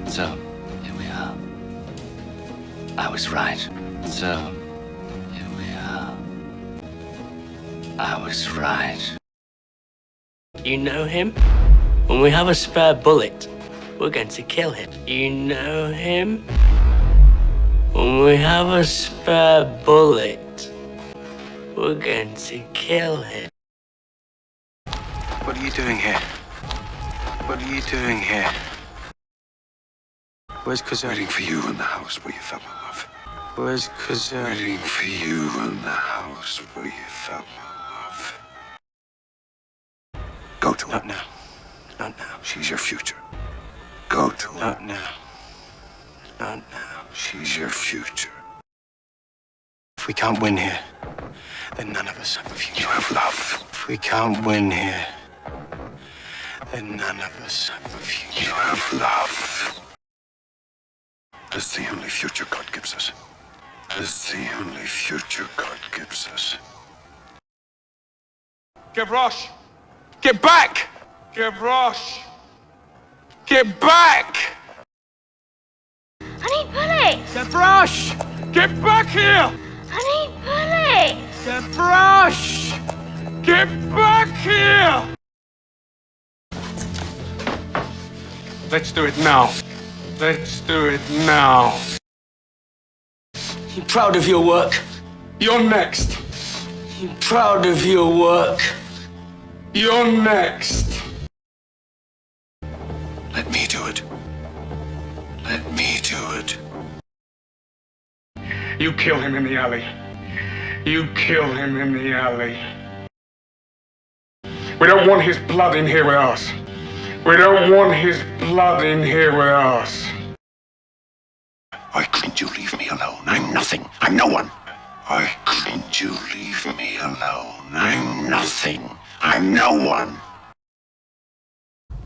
So, here we are. I was right. So, here we are. I was right. You know him? When we have a spare bullet, we're going to kill him. You know him? When we have a spare bullet, we're going to kill him. What are you doing here? What are you doing here? Where's Kazan? Waiting for you in the house where you fell in love. Where's Kazan? Waiting for you in the house where you fell in love. Go to her. Not now. Not now. She's your future. Go to her. Not now. Not now. She's your future. If we can't win here, then none of us have a future. You have love. If we can't win here, then none of us have a future. You have love. That's the only future God gives us. That's the only future God gives us. Gavroche! Get back! Gavroche! Get back! I need bullets! Gavroche! Get back here! I need bullets! Gavroche! Get back here! Let's do it now. Let's do it now. You proud of your work? You're next. You proud of your work? You're next. Let me do it. Let me do it. You kill him in the alley. You kill him in the alley. We don't want his blood in here with us. We don't want his blood in here with us. Why couldn't you leave me alone? I'm nothing. I'm no one. Why couldn't you leave me alone? I'm nothing. I'm no one.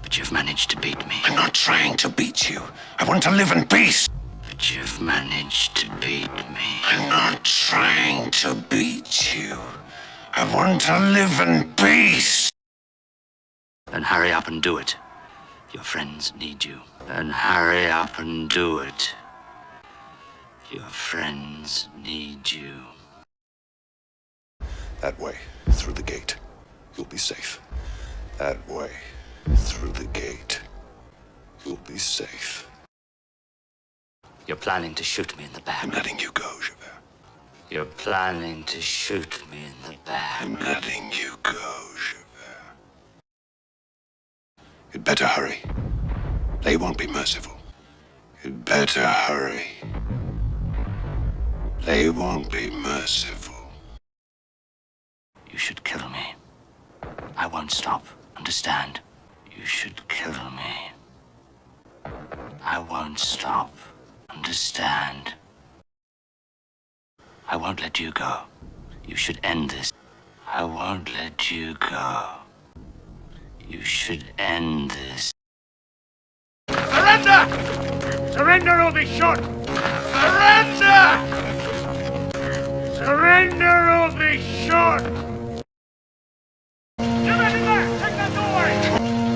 But you've managed to beat me. I'm not trying to beat you. I want to live in peace. But you've managed to beat me. I'm not trying to beat you. I want to live in peace. Then hurry up and do it. Your friends need you. Then hurry up and do it. Your friends need you. That way, through the gate. You'll be safe. That way, through the gate. You'll be safe. You're planning to shoot me in the back. I'm letting you go, Javert. You're planning to shoot me in the back. I'm letting you go, Javert. You'd better hurry. They won't be merciful. You'd better hurry. They won't be merciful. You should kill me. I won't stop. Understand? You should kill me. I won't stop. Understand? I won't let you go. You should end this. I won't let you go. You should end this. Surrender! Surrender or be shot! Surrender! Surrender or be shot! You men in there! Take that doorway!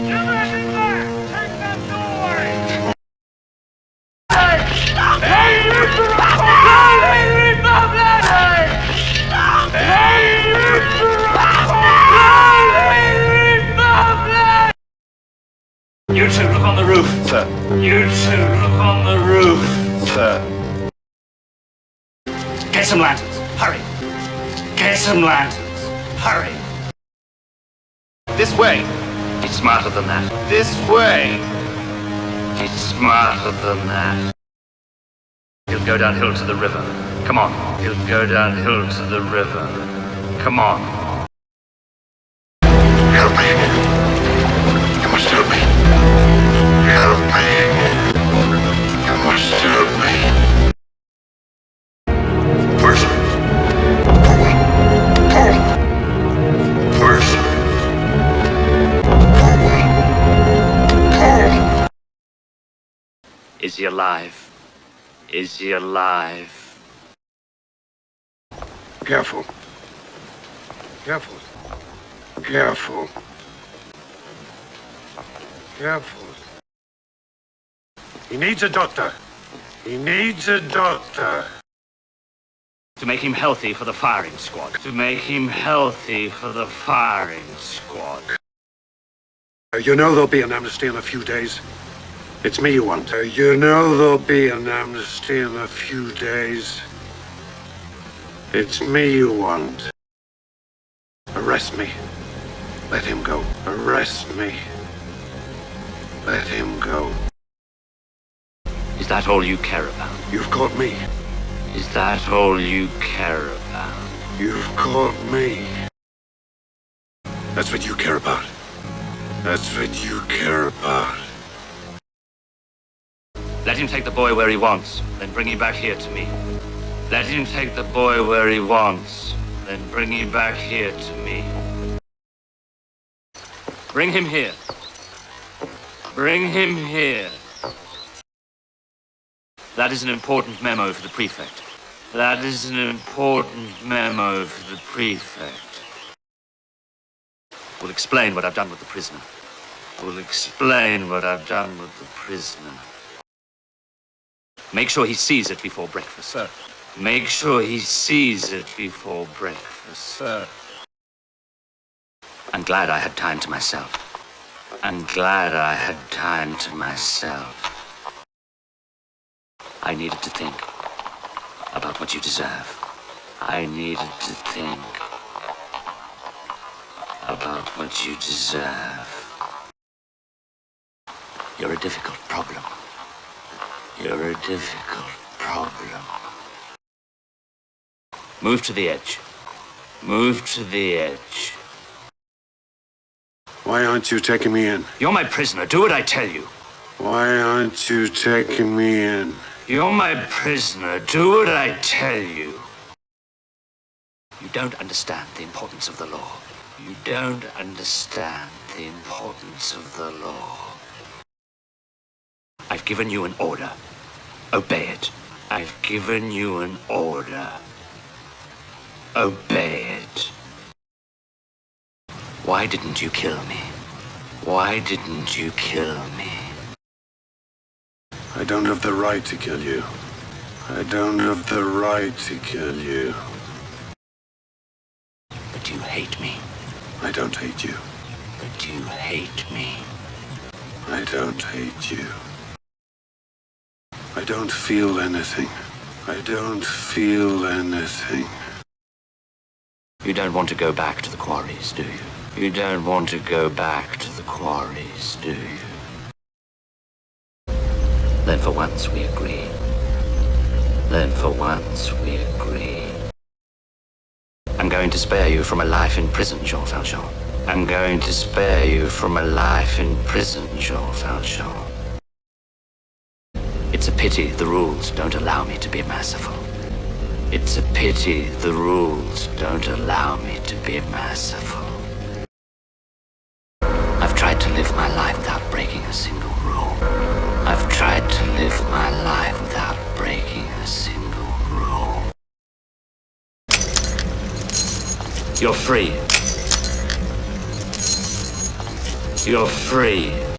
You men in there! Take that doorway! Hey, Republic! Hey, Republic! You two look on the roof. Sir. You two look on the roof. Sir. Get some lanterns. Hurry. Get some lanterns. Hurry. This way. He's smarter than that. This way. He's smarter than that. He'll go downhill to the river. Come on. He'll go downhill to the river. Come on. Help me. You must help me. Help me. You must help me. First. Pull. Pull. First. Pull. Pull. Is he alive? Is he alive? Careful. Careful. Careful. Careful. He needs a doctor. He needs a doctor. To make him healthy for the firing squad. To make him healthy for the firing squad. You know there'll be an amnesty in a few days. It's me you want. You know there'll be an amnesty in a few days. It's me you want. Arrest me. Let him go. Arrest me. Let him go. Is that all you care about? You've caught me. Is that all you care about? You've caught me. That's what you care about. That's what you care about. Let him take the boy where he wants, then bring him back here to me. Let him take the boy where he wants, then bring him back here to me. Bring him here. Bring him here. That is an important memo for the prefect. That is an important memo for the prefect. We'll explain what I've done with the prisoner. We'll explain what I've done with the prisoner. Make sure he sees it before breakfast, sir. Make sure he sees it before breakfast, sir. I'm glad I had time to myself. I'm glad I had time to myself. I needed to think about what you deserve. I needed to think about what you deserve. You're a difficult problem. You're a difficult problem. Move to the edge. Move to the edge. Why aren't you taking me in? You're my prisoner. Do what I tell you. Why aren't you taking me in? You're my prisoner. Do what I tell you. You don't understand the importance of the law. You don't understand the importance of the law. I've given you an order. Obey it. I've given you an order. Obey it. Why didn't you kill me? Why didn't you kill me? I don't have the right to kill you. I don't have the right to kill you. But you hate me. I don't hate you. But you hate me. I don't hate you. I don't feel anything. I don't feel anything. You don't want to go back to the quarries, do you? You don't want to go back to the quarries, do you? Then for once we agree. Then for once we agree. I'm going to spare you from a life in prison, Jean Valjean. I'm going to spare you from a life in prison, Jean Valjean. It's a pity the rules don't allow me to be merciful. It's a pity the rules don't allow me to be merciful. I've tried to live my life without breaking a single rule. I've tried to live my life without breaking a single rule. You're free. You're free.